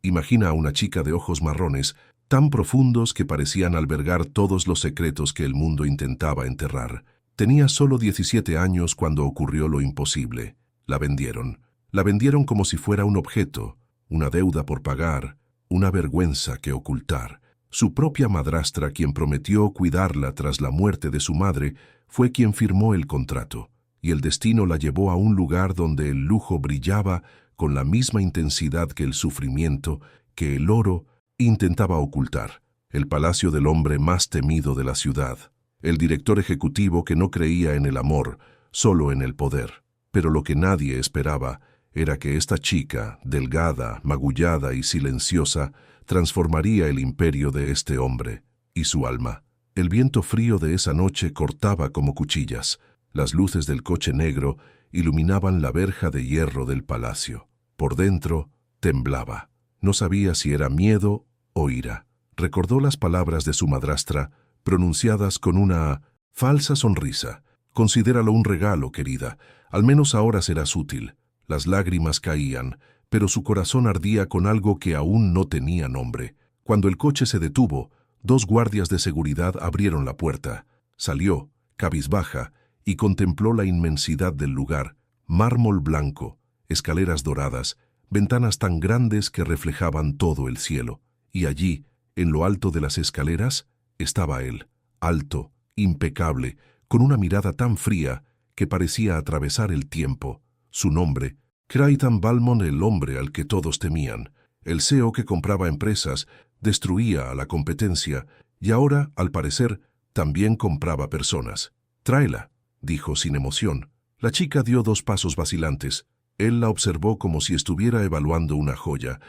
Imagina a una chica de ojos marrones, tan profundos que parecían albergar todos los secretos que el mundo intentaba enterrar. Tenía solo 17 años cuando ocurrió lo imposible. La vendieron. La vendieron como si fuera un objeto, una deuda por pagar, una vergüenza que ocultar. Su propia madrastra, quien prometió cuidarla tras la muerte de su madre, fue quien firmó el contrato, y el destino la llevó a un lugar donde el lujo brillaba con la misma intensidad que el sufrimiento, que el oro intentaba ocultar. El palacio del hombre más temido de la ciudad. El director ejecutivo que no creía en el amor, solo en el poder. Pero lo que nadie esperaba era que esta chica, delgada, magullada y silenciosa, transformaría el imperio de este hombre y su alma. El viento frío de esa noche cortaba como cuchillas. Las luces del coche negro iluminaban la verja de hierro del palacio. Por dentro temblaba. No sabía si era miedo o ira. Recordó las palabras de su madrastra, pronunciadas con una falsa sonrisa. Considéralo un regalo, querida. Al menos ahora serás útil. Las lágrimas caían, pero su corazón ardía con algo que aún no tenía nombre. Cuando el coche se detuvo, 2 guardias de seguridad abrieron la puerta. Salió, cabizbaja, y contempló la inmensidad del lugar. Mármol blanco, escaleras doradas, ventanas tan grandes que reflejaban todo el cielo. Y allí, en lo alto de las escaleras, estaba él, alto, impecable, con una mirada tan fría que parecía atravesar el tiempo. Su nombre, Crichton Valmont, el hombre al que todos temían. El CEO que compraba empresas, destruía a la competencia y ahora, al parecer, también compraba personas. «Tráela», dijo sin emoción. La chica dio 2 pasos vacilantes. Él la observó como si estuviera evaluando una joya,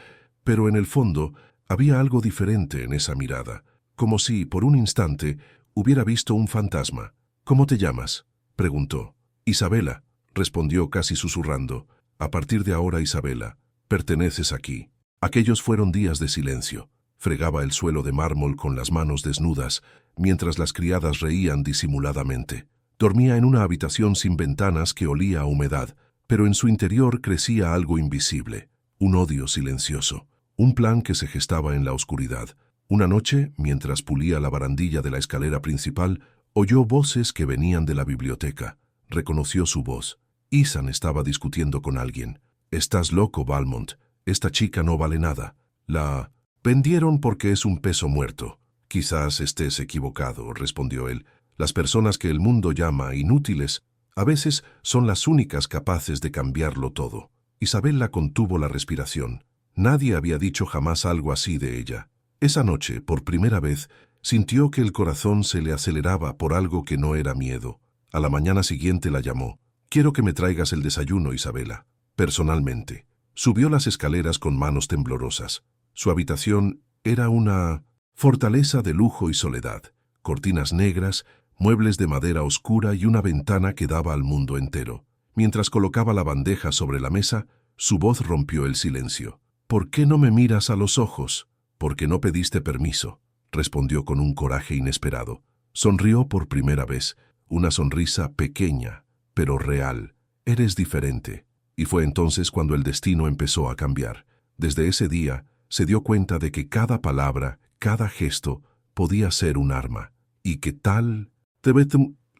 pero en el fondo había algo diferente en esa mirada, como si, por un instante, hubiera visto un fantasma. «¿Cómo te llamas?», preguntó. «Isabela», respondió casi susurrando. «A partir de ahora, Isabela, perteneces aquí». Aquellos fueron días de silencio. Fregaba el suelo de mármol con las manos desnudas, mientras las criadas reían disimuladamente. Dormía en una habitación sin ventanas que olía a humedad, pero en su interior crecía algo invisible, un odio silencioso, un plan que se gestaba en la oscuridad. Una noche, mientras pulía la barandilla de la escalera principal, oyó voces que venían de la biblioteca. Reconoció su voz. Ethan estaba discutiendo con alguien. «Estás loco, Valmont. Esta chica no vale nada. La vendieron porque es un peso muerto». «Quizás estés equivocado», respondió él. «Las personas que el mundo llama inútiles a veces son las únicas capaces de cambiarlo todo». Isabela contuvo la respiración. Nadie había dicho jamás algo así de ella. Esa noche, por primera vez, sintió que el corazón se le aceleraba por algo que no era miedo. A la mañana siguiente la llamó. «Quiero que me traigas el desayuno, Isabela, personalmente». Subió las escaleras con manos temblorosas. Su habitación era una fortaleza de lujo y soledad. Cortinas negras, muebles de madera oscura y una ventana que daba al mundo entero. Mientras colocaba la bandeja sobre la mesa, su voz rompió el silencio. «¿Por qué no me miras a los ojos?». «Porque no pediste permiso», respondió con un coraje inesperado. Sonrió por primera vez, una sonrisa pequeña, pero real. «Eres diferente». Y fue entonces cuando el destino empezó a cambiar. Desde ese día, se dio cuenta de que cada palabra, cada gesto, podía ser un arma. Y que tal...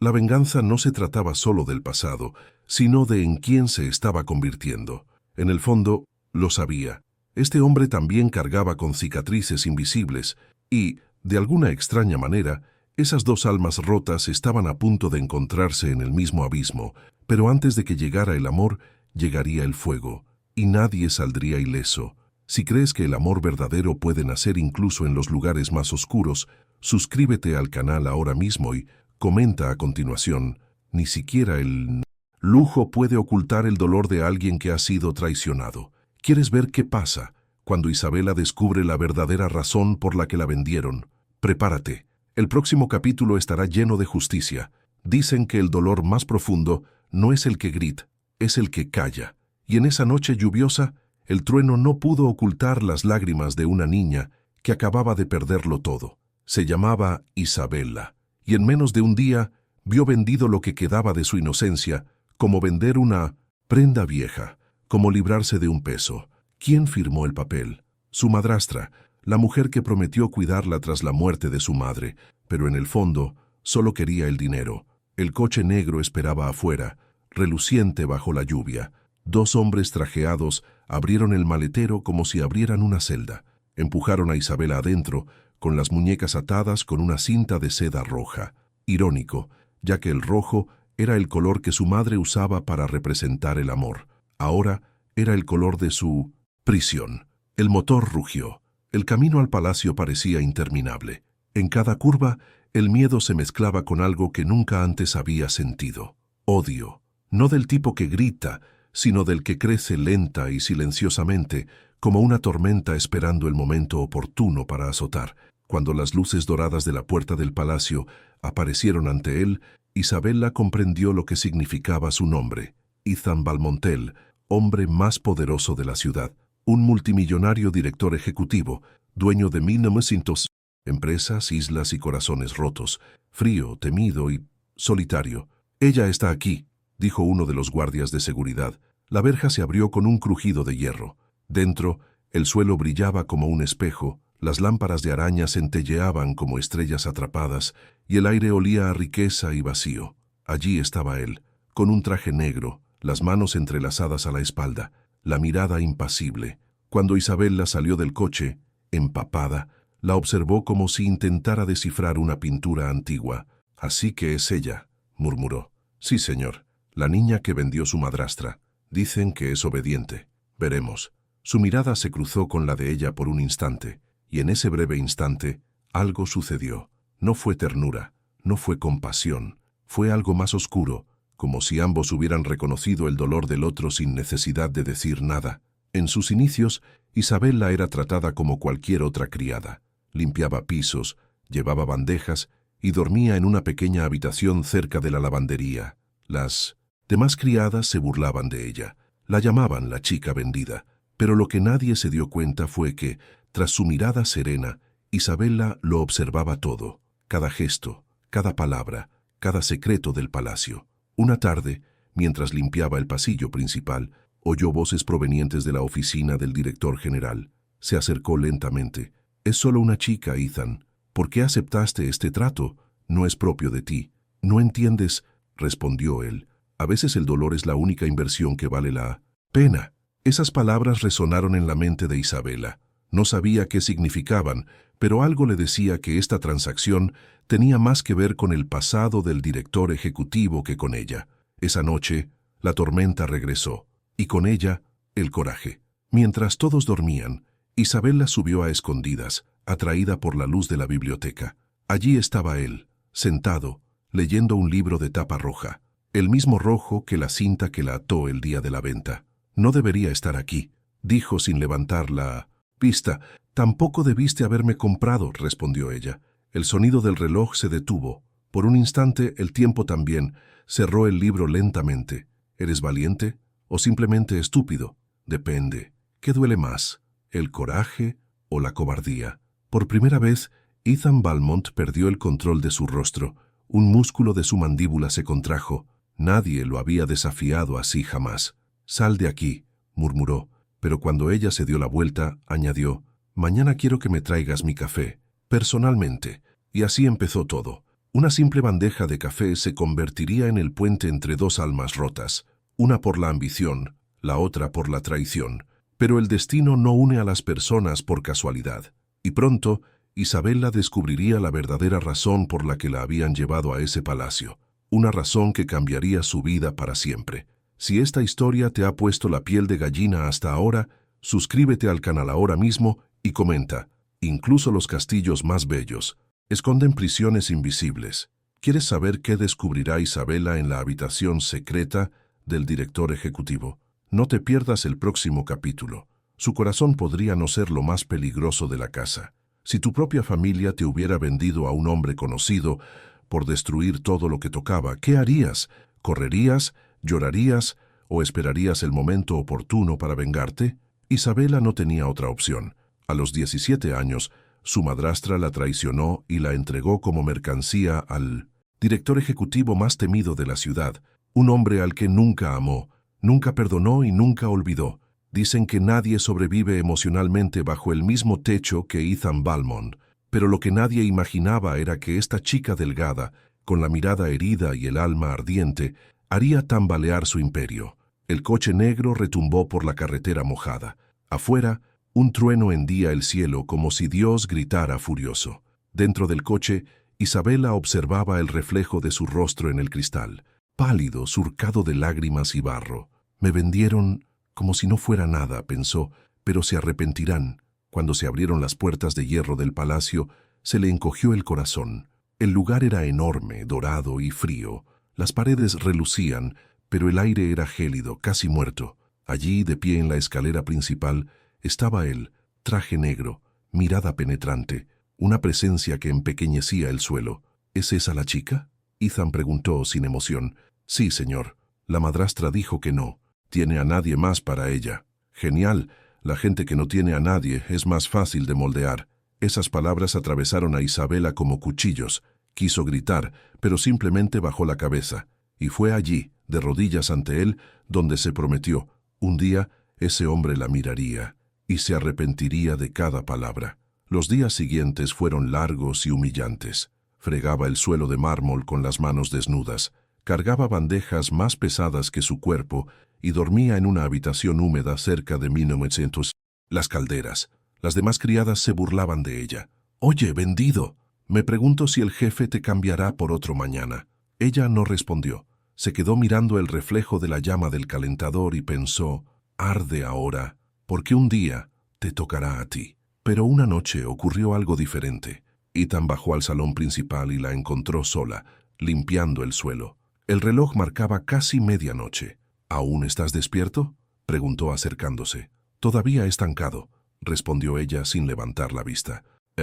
La venganza no se trataba solo del pasado, sino de en quién se estaba convirtiendo. En el fondo, lo sabía. Este hombre también cargaba con cicatrices invisibles y, de alguna extraña manera, esas 2 almas rotas estaban a punto de encontrarse en el mismo abismo, pero antes de que llegara el amor, llegaría el fuego, y nadie saldría ileso. Si crees que el amor verdadero puede nacer incluso en los lugares más oscuros, suscríbete al canal ahora mismo y comenta a continuación. Ni siquiera el lujo puede ocultar el dolor de alguien que ha sido traicionado. ¿Quieres ver qué pasa cuando Isabela descubre la verdadera razón por la que la vendieron? Prepárate. El próximo capítulo estará lleno de justicia. Dicen que el dolor más profundo no es el que grita, es el que calla. Y en esa noche lluviosa, el trueno no pudo ocultar las lágrimas de una niña que acababa de perderlo todo. Se llamaba Isabela, y en menos de un día vio vendido lo que quedaba de su inocencia, como vender una prenda vieja, como librarse de un peso. ¿Quién firmó el papel? Su madrastra, la mujer que prometió cuidarla tras la muerte de su madre, pero en el fondo solo quería el dinero. El coche negro esperaba afuera, reluciente bajo la lluvia. Dos hombres trajeados abrieron el maletero como si abrieran una celda. Empujaron a Isabela adentro, con las muñecas atadas con una cinta de seda roja. Irónico, ya que el rojo era el color que su madre usaba para representar el amor. Ahora era el color de su prisión. El motor rugió. El camino al palacio parecía interminable. En cada curva, el miedo se mezclaba con algo que nunca antes había sentido. Odio, no del tipo que grita, sino del que crece lenta y silenciosamente, como una tormenta esperando el momento oportuno para azotar. Cuando las luces doradas de la puerta del palacio aparecieron ante él, Isabela comprendió lo que significaba su nombre. Ethan Valmontel, hombre más poderoso de la ciudad. Un multimillonario director ejecutivo, dueño de 1900 empresas, islas y corazones rotos, frío, temido y solitario. «Ella está aquí», dijo uno de los guardias de seguridad. La verja se abrió con un crujido de hierro. Dentro, el suelo brillaba como un espejo, las lámparas de araña centelleaban como estrellas atrapadas, y el aire olía a riqueza y vacío. Allí estaba él, con un traje negro, las manos entrelazadas a la espalda, la mirada impasible. Cuando Isabela salió del coche, empapada, la observó como si intentara descifrar una pintura antigua. «Así que es ella», murmuró. «Sí, señor, la niña que vendió su madrastra. Dicen que es obediente. Veremos». Su mirada se cruzó con la de ella por un instante, y en ese breve instante algo sucedió. No fue ternura, no fue compasión, fue algo más oscuro, como si ambos hubieran reconocido el dolor del otro sin necesidad de decir nada. En sus inicios, Isabela era tratada como cualquier otra criada. Limpiaba pisos, llevaba bandejas y dormía en una pequeña habitación cerca de la lavandería. Las demás criadas se burlaban de ella, la llamaban la chica vendida, pero lo que nadie se dio cuenta fue que, tras su mirada serena, Isabela lo observaba todo, cada gesto, cada palabra, cada secreto del palacio. Una tarde, mientras limpiaba el pasillo principal, oyó voces provenientes de la oficina del director general. Se acercó lentamente. «Es solo una chica, Ethan. ¿Por qué aceptaste este trato? No es propio de ti». «No entiendes», respondió él. «A veces el dolor es la única inversión que vale la pena». Esas palabras resonaron en la mente de Isabela. No sabía qué significaban, pero algo le decía que esta transacción tenía más que ver con el pasado del director ejecutivo que con ella. Esa noche, la tormenta regresó, y con ella, el coraje. Mientras todos dormían, Isabela subió a escondidas, atraída por la luz de la biblioteca. Allí estaba él, sentado, leyendo un libro de tapa roja, el mismo rojo que la cinta que la ató el día de la venta. «No debería estar aquí», dijo sin levantar la vista. «Tampoco debiste haberme comprado», respondió ella. El sonido del reloj se detuvo. Por un instante, el tiempo también. Cerró el libro lentamente. «¿Eres valiente o simplemente estúpido? Depende. ¿Qué duele más, el coraje o la cobardía?» Por primera vez, Ethan Valmont perdió el control de su rostro. Un músculo de su mandíbula se contrajo. Nadie lo había desafiado así jamás. «Sal de aquí», murmuró, pero cuando ella se dio la vuelta, añadió: «Mañana quiero que me traigas mi café, personalmente». Y así empezó todo. Una simple bandeja de café se convertiría en el puente entre dos almas rotas, una por la ambición, la otra por la traición. Pero el destino no une a las personas por casualidad. Y pronto, Isabela descubriría la verdadera razón por la que la habían llevado a ese palacio, una razón que cambiaría su vida para siempre. Si esta historia te ha puesto la piel de gallina hasta ahora, suscríbete al canal ahora mismo y comenta. Incluso los castillos más bellos esconden prisiones invisibles. ¿Quieres saber qué descubrirá Isabela en la habitación secreta del director ejecutivo? No te pierdas el próximo capítulo. Su corazón podría no ser lo más peligroso de la casa. Si tu propia familia te hubiera vendido a un hombre conocido por destruir todo lo que tocaba, ¿qué harías? ¿Correrías? ¿Llorarías o esperarías el momento oportuno para vengarte? Isabela no tenía otra opción. A los 17 años, su madrastra la traicionó y la entregó como mercancía al director ejecutivo más temido de la ciudad, un hombre al que nunca amó, nunca perdonó y nunca olvidó. Dicen que nadie sobrevive emocionalmente bajo el mismo techo que Ethan Valmont, pero lo que nadie imaginaba era que esta chica delgada, con la mirada herida y el alma ardiente, haría tambalear su imperio. El coche negro retumbó por la carretera mojada. Afuera, un trueno hendía el cielo como si Dios gritara furioso. Dentro del coche, Isabela observaba el reflejo de su rostro en el cristal, pálido, surcado de lágrimas y barro. Me vendieron como si no fuera nada, pensó, pero se arrepentirán. Cuando se abrieron las puertas de hierro del palacio, se le encogió el corazón. El lugar era enorme, dorado y frío. Las paredes relucían, pero el aire era gélido, casi muerto. Allí, de pie en la escalera principal, estaba él, traje negro, mirada penetrante, una presencia que empequeñecía el suelo. ¿Es esa la chica?, Ethan preguntó sin emoción. Sí, señor. La madrastra dijo que no. Tiene a nadie más para ella. Genial. La gente que no tiene a nadie es más fácil de moldear. Esas palabras atravesaron a Isabela como cuchillos. Quiso gritar, pero simplemente bajó la cabeza. Y fue allí, de rodillas ante él, donde se prometió. Un día, ese hombre la miraría y se arrepentiría de cada palabra. Los días siguientes fueron largos y humillantes. Fregaba el suelo de mármol con las manos desnudas, cargaba bandejas más pesadas que su cuerpo y dormía en una habitación húmeda cerca de 1900. Las calderas. Las demás criadas se burlaban de ella. «Oye, vendido, me pregunto si el jefe te cambiará por otro mañana». Ella no respondió. Se quedó mirando el reflejo de la llama del calentador y pensó, «Arde ahora, porque un día te tocará a ti». Pero una noche ocurrió algo diferente. Ethan bajó al salón principal y la encontró sola, limpiando el suelo. El reloj marcaba casi medianoche. «¿Aún estás despierto?», preguntó acercándose. «Todavía estancado», respondió ella sin levantar la vista.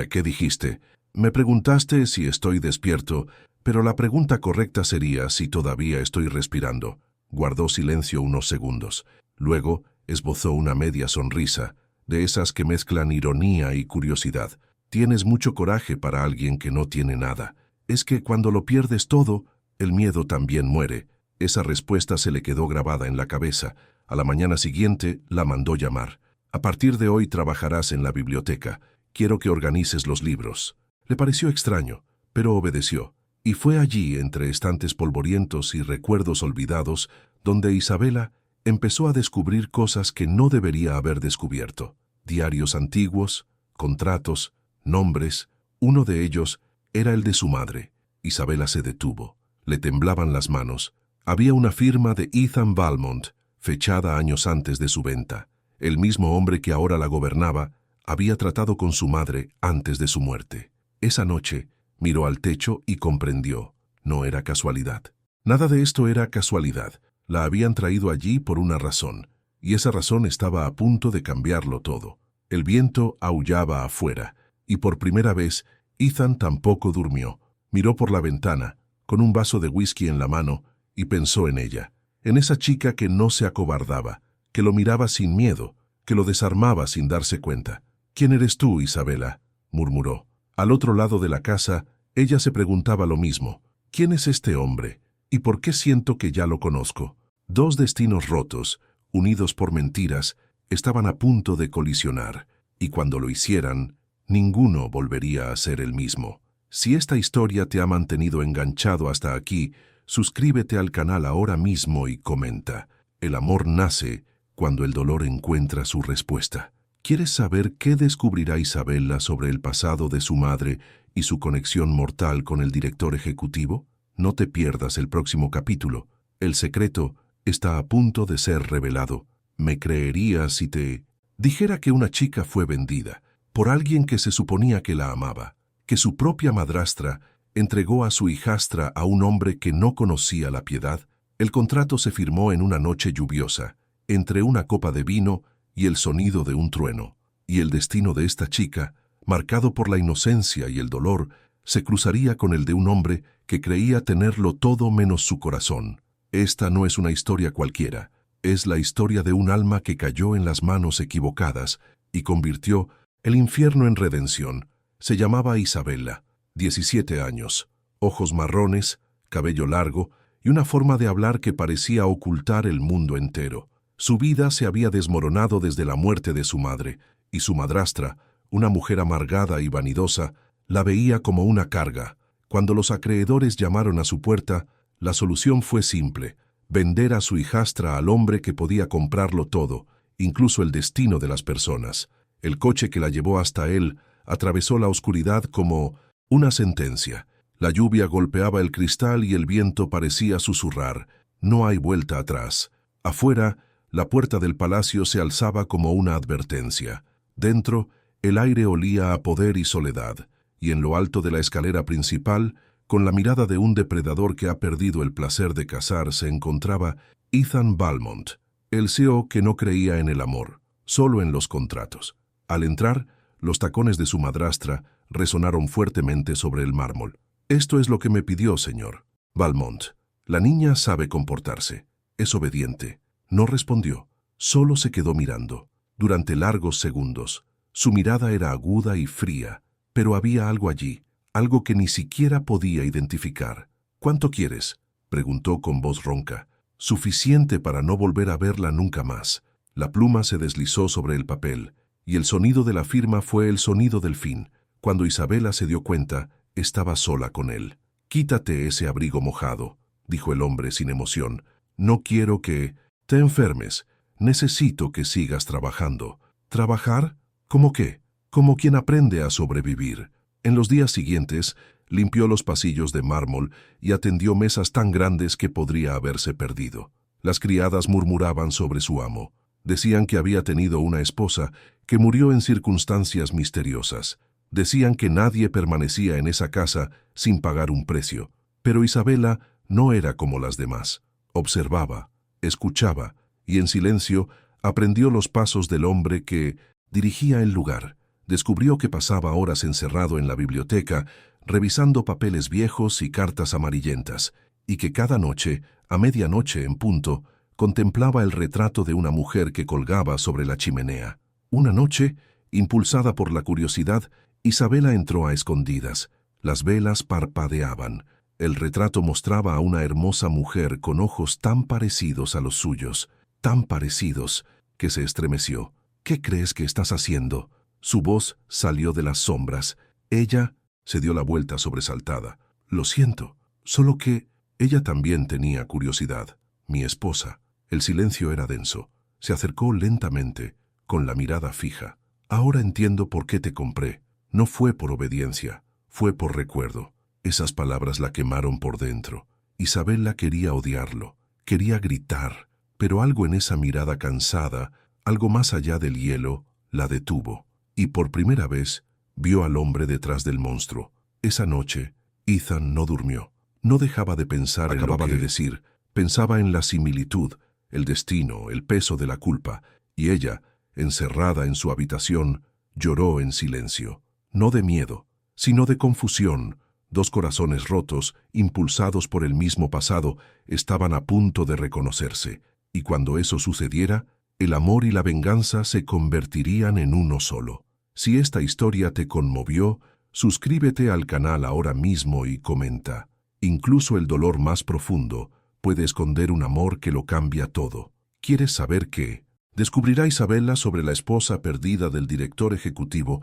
«¿Qué dijiste?» «Me preguntaste si estoy despierto, pero la pregunta correcta sería si todavía estoy respirando». Guardó silencio unos segundos. Luego esbozó una media sonrisa, de esas que mezclan ironía y curiosidad. «Tienes mucho coraje para alguien que no tiene nada. Es que cuando lo pierdes todo, el miedo también muere». Esa respuesta se le quedó grabada en la cabeza. A la mañana siguiente la mandó llamar. «A partir de hoy trabajarás en la biblioteca. Quiero que organices los libros». Le pareció extraño, pero obedeció. Y fue allí, entre estantes polvorientos y recuerdos olvidados, donde Isabela empezó a descubrir cosas que no debería haber descubierto. Diarios antiguos, contratos, nombres. Uno de ellos era el de su madre. Isabela se detuvo. Le temblaban las manos. Había una firma de Ethan Valmont, fechada años antes de su venta. El mismo hombre que ahora la gobernaba había tratado con su madre antes de su muerte. Esa noche miró al techo y comprendió. No era casualidad. Nada de esto era casualidad. La habían traído allí por una razón, y esa razón estaba a punto de cambiarlo todo. El viento aullaba afuera, y por primera vez Ethan tampoco durmió. Miró por la ventana, con un vaso de whisky en la mano, y pensó en ella, en esa chica que no se acobardaba, que lo miraba sin miedo, que lo desarmaba sin darse cuenta. «¿Quién eres tú, Isabela?», murmuró. Al otro lado de la casa, ella se preguntaba lo mismo. «¿Quién es este hombre? ¿Y por qué siento que ya lo conozco?». Dos destinos rotos, unidos por mentiras, estaban a punto de colisionar, y cuando lo hicieran, ninguno volvería a ser el mismo. Si esta historia te ha mantenido enganchado hasta aquí, suscríbete al canal ahora mismo y comenta. El amor nace cuando el dolor encuentra su respuesta. ¿Quieres saber qué descubrirá Isabela sobre el pasado de su madre y su conexión mortal con el director ejecutivo? No te pierdas el próximo capítulo. El secreto está a punto de ser revelado. ¿Me creerías si te dijera que una chica fue vendida por alguien que se suponía que la amaba, que su propia madrastra entregó a su hijastra a un hombre que no conocía la piedad? El contrato se firmó en una noche lluviosa, entre una copa de vino y el sonido de un trueno, y el destino de esta chica, marcado por la inocencia y el dolor, se cruzaría con el de un hombre que creía tenerlo todo menos su corazón. Esta no es una historia cualquiera, es la historia de un alma que cayó en las manos equivocadas y convirtió el infierno en redención. Se llamaba Isabela, 17 años, ojos marrones, cabello largo y una forma de hablar que parecía ocultar el mundo entero. Su vida se había desmoronado desde la muerte de su madre, y su madrastra, una mujer amargada y vanidosa, la veía como una carga. Cuando los acreedores llamaron a su puerta, la solución fue simple: vender a su hijastra al hombre que podía comprarlo todo, incluso el destino de las personas. El coche que la llevó hasta él atravesó la oscuridad como una sentencia. La lluvia golpeaba el cristal y el viento parecía susurrar: no hay vuelta atrás. Afuera, la puerta del palacio se alzaba como una advertencia. Dentro, el aire olía a poder y soledad, y en lo alto de la escalera principal, con la mirada de un depredador que ha perdido el placer de cazar, se encontraba Ethan Valmont, el CEO que no creía en el amor, solo en los contratos. Al entrar, los tacones de su madrastra resonaron fuertemente sobre el mármol. «Esto es lo que me pidió, señor Valmont». La niña sabe comportarse. Es obediente. No respondió. Solo se quedó mirando. Durante largos segundos. Su mirada era aguda y fría, pero había algo allí, algo que ni siquiera podía identificar. «¿Cuánto quieres?», preguntó con voz ronca. Suficiente para no volver a verla nunca más. La pluma se deslizó sobre el papel, y el sonido de la firma fue el sonido del fin. Cuando Isabela se dio cuenta, estaba sola con él. «Quítate ese abrigo mojado», dijo el hombre sin emoción. «No quiero que te enfermes. Necesito que sigas trabajando». «¿Trabajar? ¿Cómo qué?» «Como quien aprende a sobrevivir». En los días siguientes, limpió los pasillos de mármol y atendió mesas tan grandes que podría haberse perdido. Las criadas murmuraban sobre su amo. Decían que había tenido una esposa que murió en circunstancias misteriosas. Decían que nadie permanecía en esa casa sin pagar un precio. Pero Isabela no era como las demás. Observaba, escuchaba y en silencio aprendió los pasos del hombre que dirigía el lugar. Descubrió que pasaba horas encerrado en la biblioteca, revisando papeles viejos y cartas amarillentas, y que cada noche, a medianoche en punto, contemplaba el retrato de una mujer que colgaba sobre la chimenea. Una noche, impulsada por la curiosidad, Isabela entró a escondidas. Las velas parpadeaban. El retrato mostraba a una hermosa mujer con ojos tan parecidos a los suyos, tan parecidos, que se estremeció. «¿Qué crees que estás haciendo?». Su voz salió de las sombras. Ella se dio la vuelta sobresaltada. «Lo siento, solo que…». Ella también tenía curiosidad. «Mi esposa». El silencio era denso. Se acercó lentamente, con la mirada fija. «Ahora entiendo por qué te compré. No fue por obediencia, fue por recuerdo». Esas palabras la quemaron por dentro. Isabela quería odiarlo, quería gritar, pero algo en esa mirada cansada, algo más allá del hielo, la detuvo. Y por primera vez vio al hombre detrás del monstruo. Esa noche, Ethan no durmió. No dejaba de pensar en lo que de decir. Pensaba en la similitud, el destino, el peso de la culpa. Y ella, encerrada en su habitación, lloró en silencio. No de miedo, sino de confusión. Dos corazones rotos, impulsados por el mismo pasado, estaban a punto de reconocerse. Y cuando eso sucediera, el amor y la venganza se convertirían en uno solo. Si esta historia te conmovió, suscríbete al canal ahora mismo y comenta. Incluso el dolor más profundo puede esconder un amor que lo cambia todo. ¿Quieres saber qué? Descubrirá Isabela sobre la esposa perdida del director ejecutivo.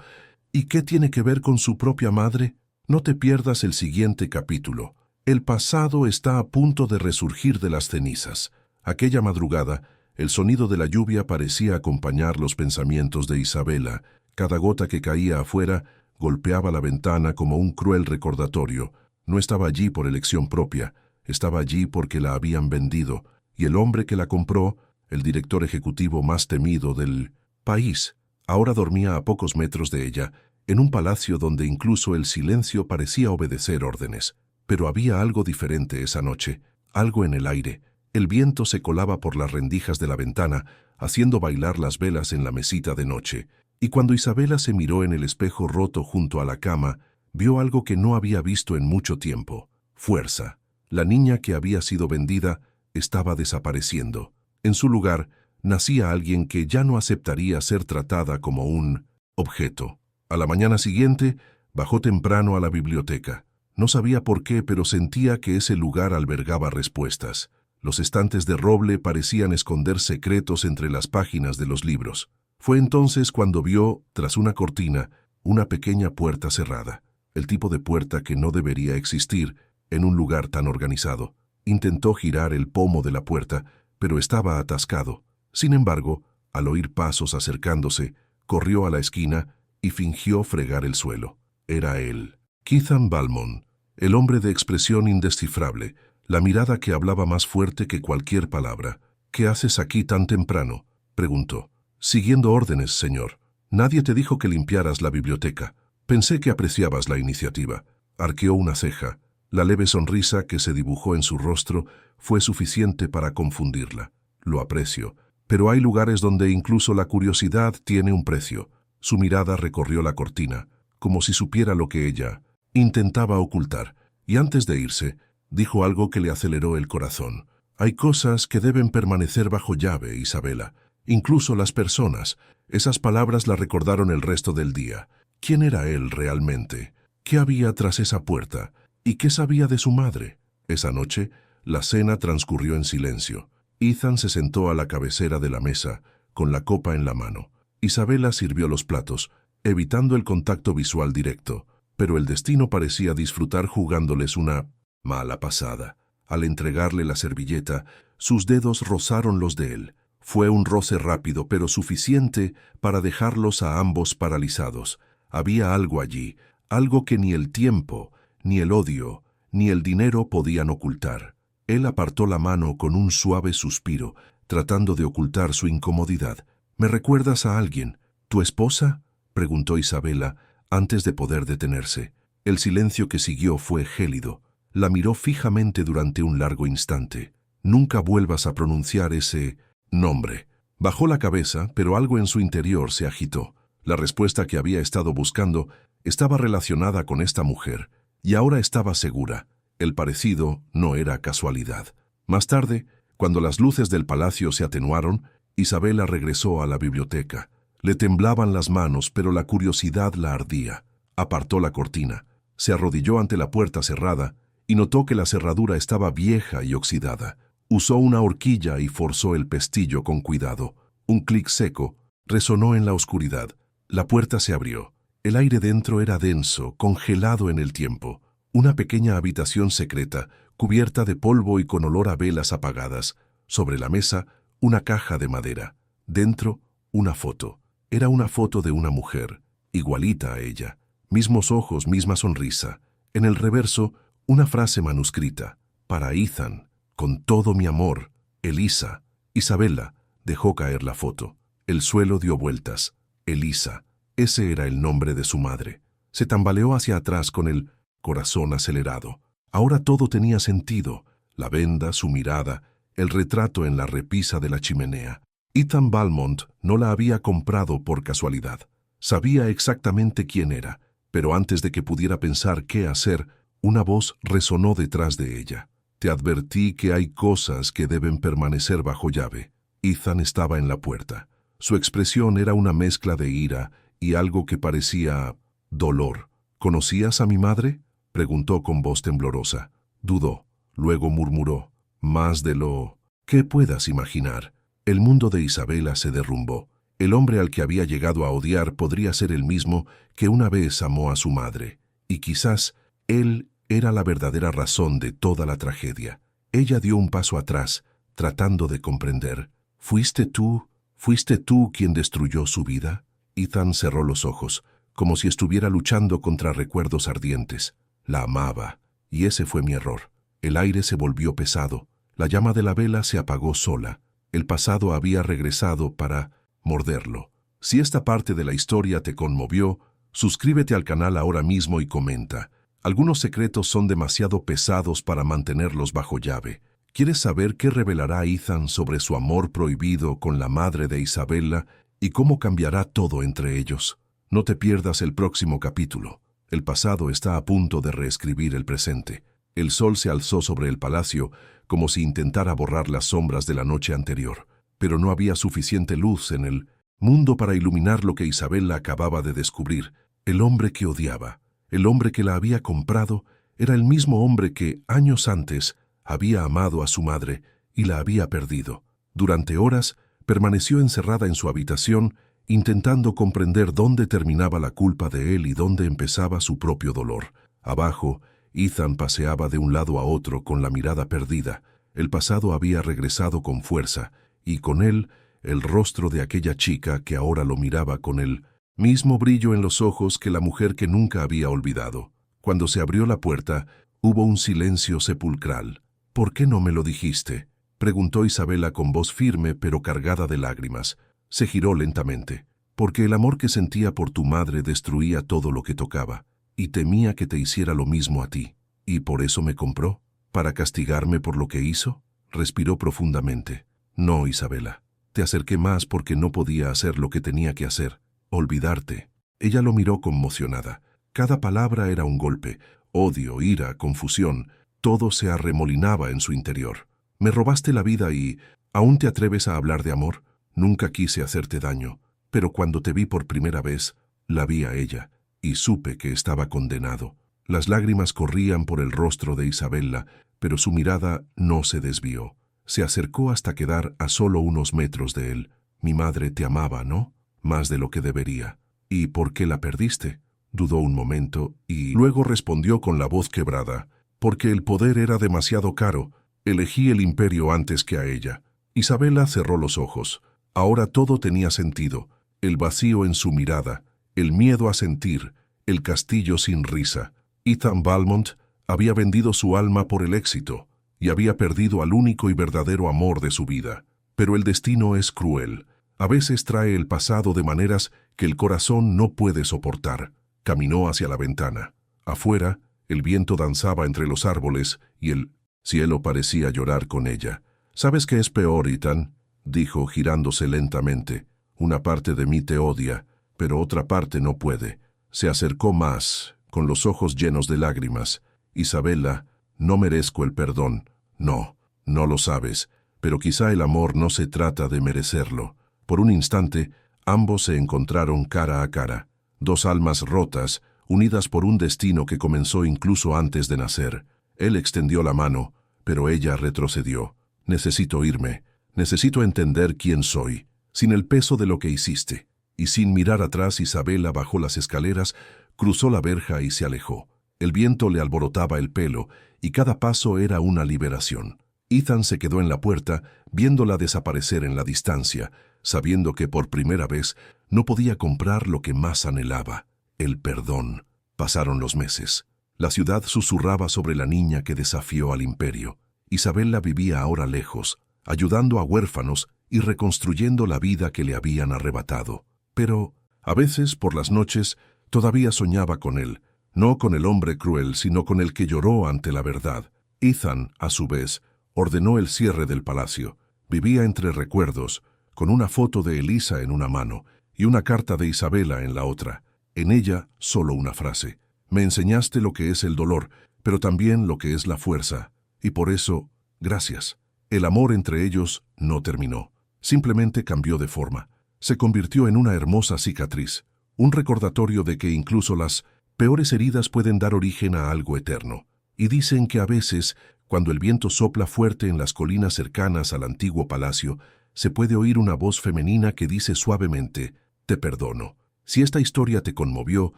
¿Y qué tiene que ver con su propia madre? No te pierdas el siguiente capítulo. El pasado está a punto de resurgir de las cenizas. Aquella madrugada, el sonido de la lluvia parecía acompañar los pensamientos de Isabela. Cada gota que caía afuera golpeaba la ventana como un cruel recordatorio. No estaba allí por elección propia, estaba allí porque la habían vendido, y el hombre que la compró, el director ejecutivo más temido del país, ahora dormía a pocos metros de ella, en un palacio donde incluso el silencio parecía obedecer órdenes. Pero había algo diferente esa noche, algo en el aire. El viento se colaba por las rendijas de la ventana, haciendo bailar las velas en la mesita de noche. Y cuando Isabela se miró en el espejo roto junto a la cama, vio algo que no había visto en mucho tiempo: fuerza. La niña que había sido vendida estaba desapareciendo. En su lugar, nacía alguien que ya no aceptaría ser tratada como un objeto. A la mañana siguiente, bajó temprano a la biblioteca. No sabía por qué, pero sentía que ese lugar albergaba respuestas. Los estantes de roble parecían esconder secretos entre las páginas de los libros. Fue entonces cuando vio, tras una cortina, una pequeña puerta cerrada, el tipo de puerta que no debería existir en un lugar tan organizado. Intentó girar el pomo de la puerta, pero estaba atascado. Sin embargo, al oír pasos acercándose, corrió a la esquina y fingió fregar el suelo. Era él, Ethan Valmont, el hombre de expresión indescifrable, la mirada que hablaba más fuerte que cualquier palabra. «¿Qué haces aquí tan temprano?», preguntó. «Siguiendo órdenes, señor. Nadie te dijo que limpiaras la biblioteca. Pensé que apreciabas la iniciativa». Arqueó una ceja. La leve sonrisa que se dibujó en su rostro fue suficiente para confundirla. «Lo aprecio, pero hay lugares donde incluso la curiosidad tiene un precio». Su mirada recorrió la cortina, como si supiera lo que ella intentaba ocultar, y antes de irse, dijo algo que le aceleró el corazón. «Hay cosas que deben permanecer bajo llave, Isabela. Incluso las personas». Esas palabras la recordaron el resto del día. ¿Quién era él realmente? ¿Qué había tras esa puerta? ¿Y qué sabía de su madre? Esa noche, la cena transcurrió en silencio. Ethan se sentó a la cabecera de la mesa, con la copa en la mano. Isabela sirvió los platos, evitando el contacto visual directo, pero el destino parecía disfrutar jugándoles una mala pasada. Al entregarle la servilleta, sus dedos rozaron los de él. Fue un roce rápido, pero suficiente para dejarlos a ambos paralizados. Había algo allí, algo que ni el tiempo, ni el odio, ni el dinero podían ocultar. Él apartó la mano con un suave suspiro, tratando de ocultar su incomodidad. «¿Me recuerdas a alguien? ¿Tu esposa?», preguntó Isabela, antes de poder detenerse. El silencio que siguió fue gélido. La miró fijamente durante un largo instante. «Nunca vuelvas a pronunciar ese nombre». Bajó la cabeza, pero algo en su interior se agitó. La respuesta que había estado buscando estaba relacionada con esta mujer, y ahora estaba segura. El parecido no era casualidad. Más tarde, cuando las luces del palacio se atenuaron, Isabela regresó a la biblioteca. Le temblaban las manos, pero la curiosidad la ardía. Apartó la cortina, se arrodilló ante la puerta cerrada y notó que la cerradura estaba vieja y oxidada. Usó una horquilla y forzó el pestillo con cuidado. Un clic seco resonó en la oscuridad. La puerta se abrió. El aire dentro era denso, congelado en el tiempo. Una pequeña habitación secreta, cubierta de polvo y con olor a velas apagadas. Sobre la mesa, una caja de madera. Dentro, una foto. Era una foto de una mujer, igualita a ella. Mismos ojos, misma sonrisa. En el reverso, una frase manuscrita. «Para Ethan, con todo mi amor, Elisa». Isabela dejó caer la foto. El suelo dio vueltas. Elisa. Ese era el nombre de su madre. Se tambaleó hacia atrás con el corazón acelerado. Ahora todo tenía sentido. La venda, su mirada, el retrato en la repisa de la chimenea. Ethan Valmont no la había comprado por casualidad. Sabía exactamente quién era, pero antes de que pudiera pensar qué hacer, una voz resonó detrás de ella. «Te advertí que hay cosas que deben permanecer bajo llave». Ethan estaba en la puerta. Su expresión era una mezcla de ira y algo que parecía dolor. «¿Conocías a mi madre?», preguntó con voz temblorosa. Dudó, luego murmuró. «Más de lo que puedas imaginar». El mundo de Isabela se derrumbó. El hombre al que había llegado a odiar podría ser el mismo que una vez amó a su madre. Y quizás él era la verdadera razón de toda la tragedia. Ella dio un paso atrás, tratando de comprender. ¿Fuiste tú quien destruyó su vida?» Ethan cerró los ojos, como si estuviera luchando contra recuerdos ardientes. La amaba, y ese fue mi error. El aire se volvió pesado. La llama de la vela se apagó sola. El pasado había regresado para morderlo. Si esta parte de la historia te conmovió, suscríbete al canal ahora mismo y comenta. Algunos secretos son demasiado pesados para mantenerlos bajo llave. ¿Quieres saber qué revelará Ethan sobre su amor prohibido con la madre de Isabela y cómo cambiará todo entre ellos? No te pierdas el próximo capítulo. El pasado está a punto de reescribir el presente. El sol se alzó sobre el palacio como si intentara borrar las sombras de la noche anterior, pero no había suficiente luz en el mundo para iluminar lo que Isabela acababa de descubrir. El hombre que odiaba, el hombre que la había comprado, era el mismo hombre que, años antes, había amado a su madre y la había perdido. Durante horas permaneció encerrada en su habitación, intentando comprender dónde terminaba la culpa de él y dónde empezaba su propio dolor. Abajo, Ethan paseaba de un lado a otro con la mirada perdida. El pasado había regresado con fuerza, y con él el rostro de aquella chica que ahora lo miraba con el mismo brillo en los ojos que la mujer que nunca había olvidado. Cuando se abrió la puerta, hubo un silencio sepulcral. «¿Por qué no me lo dijiste?», preguntó Isabela con voz firme pero cargada de lágrimas. Se giró lentamente. «Porque el amor que sentía por tu madre destruía todo lo que tocaba, y temía que te hiciera lo mismo a ti. ¿Y por eso me compró? ¿Para castigarme por lo que hizo?». Respiró profundamente. «No, Isabela. Te acerqué más porque no podía hacer lo que tenía que hacer. Olvidarte». Ella lo miró conmocionada. Cada palabra era un golpe. Odio, ira, confusión. Todo se arremolinaba en su interior. «Me robaste la vida y... ¿aún te atreves a hablar de amor? Nunca quise hacerte daño. Pero cuando te vi por primera vez, la vi a ella, y supe que estaba condenado». Las lágrimas corrían por el rostro de Isabela, pero su mirada no se desvió. Se acercó hasta quedar a solo unos metros de él. «Mi madre te amaba, ¿no? Más de lo que debería». «¿Y por qué la perdiste?». Dudó un momento y luego respondió con la voz quebrada. «Porque el poder era demasiado caro. Elegí el imperio antes que a ella». Isabela cerró los ojos. Ahora todo tenía sentido. El vacío en su mirada, el miedo a sentir, el castillo sin risa. Ethan Valmont había vendido su alma por el éxito y había perdido al único y verdadero amor de su vida. Pero el destino es cruel. A veces trae el pasado de maneras que el corazón no puede soportar. Caminó hacia la ventana. Afuera, el viento danzaba entre los árboles y el cielo parecía llorar con ella. «¿Sabes qué es peor, Ethan?», dijo girándose lentamente. «Una parte de mí te odia, pero otra parte no puede». Se acercó más, con los ojos llenos de lágrimas. «Isabela, no merezco el perdón. No, no lo sabes, pero quizá el amor no se trata de merecerlo». Por un instante, ambos se encontraron cara a cara. Dos almas rotas, unidas por un destino que comenzó incluso antes de nacer. Él extendió la mano, pero ella retrocedió. «Necesito irme. Necesito entender quién soy, sin el peso de lo que hiciste». Y sin mirar atrás, Isabela bajó las escaleras, cruzó la verja y se alejó. El viento le alborotaba el pelo, y cada paso era una liberación. Ethan se quedó en la puerta, viéndola desaparecer en la distancia, sabiendo que por primera vez no podía comprar lo que más anhelaba, el perdón. Pasaron los meses. La ciudad susurraba sobre la niña que desafió al imperio. Isabela vivía ahora lejos, ayudando a huérfanos y reconstruyendo la vida que le habían arrebatado. Pero, a veces, por las noches, todavía soñaba con él, no con el hombre cruel, sino con el que lloró ante la verdad. Ethan, a su vez, ordenó el cierre del palacio. Vivía entre recuerdos, con una foto de Elisa en una mano y una carta de Isabela en la otra. En ella, solo una frase. «Me enseñaste lo que es el dolor, pero también lo que es la fuerza. Y por eso, gracias». El amor entre ellos no terminó. Simplemente cambió de forma. Se convirtió en una hermosa cicatriz, un recordatorio de que incluso las peores heridas pueden dar origen a algo eterno. Y dicen que a veces, cuando el viento sopla fuerte en las colinas cercanas al antiguo palacio, se puede oír una voz femenina que dice suavemente: «Te perdono». Si esta historia te conmovió,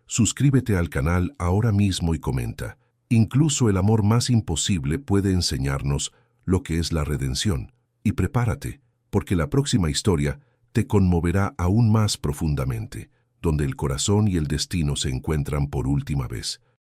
suscríbete al canal ahora mismo y comenta. Incluso el amor más imposible puede enseñarnos lo que es la redención. Y prepárate, porque la próxima historia te conmoverá aún más profundamente, donde el corazón y el destino se encuentran por última vez.